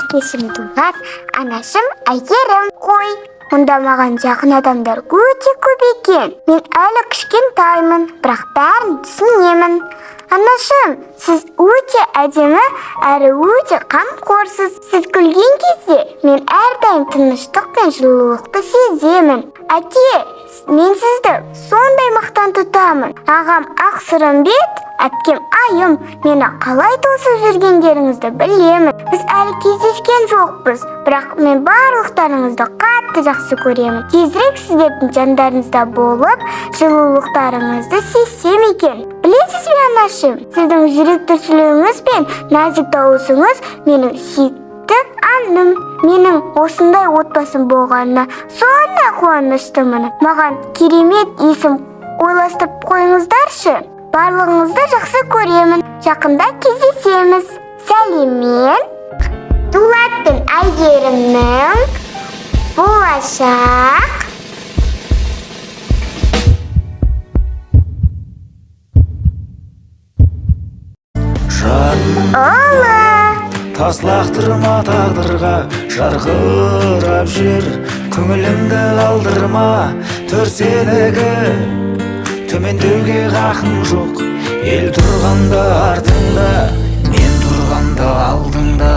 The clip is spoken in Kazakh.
әкешім Дулат, анашым Әйгерім. Қой, мұнда маған жақын адамдар өте көп екен. Мен әлі кішкентаймын, бірақ бәрін түсінемін. Анашым, сіз өте әдемі, әрі өте қамқорсыз. Сіз күлген кезде мен әрдайым тыныштық пен жылулықты сеземін. Әке, мен сізді сондай мақтан тұтамын. Ағам Ақсырымбет, әпкем Айым, мені қалай тосып жүргендеріңізді білемін. Біз әлі кездескен жоқпыз, бірақ мен барлықтарыңызды қатты жақсы көремін. Тезірек сіздердің жандарыңызда болып, жылулықтарыңызды сезсем екен. Білесіз бе, анашым, сіздің жүрек дүрсіліңіз бен нәзік дауысыңыз менің сүйікті анам. Менің осындай отбасым болғанына сондай қуаныштымын. Маған керемет есім ойластырып қойыңыздаршы. Барлығыңызды жақсы көремін. Жақында кездесеміз. Сәлеммен. Дулат пен Әйгерімнің болашақ. Ұлы. Тас лақтырма тағдырға, жарқырап жүр, көңіліңді қалдырма, төрсенігі төмендеуге хақың жоқ. Ел тұрғанда артыңда, мен тұрғанда алдыңда.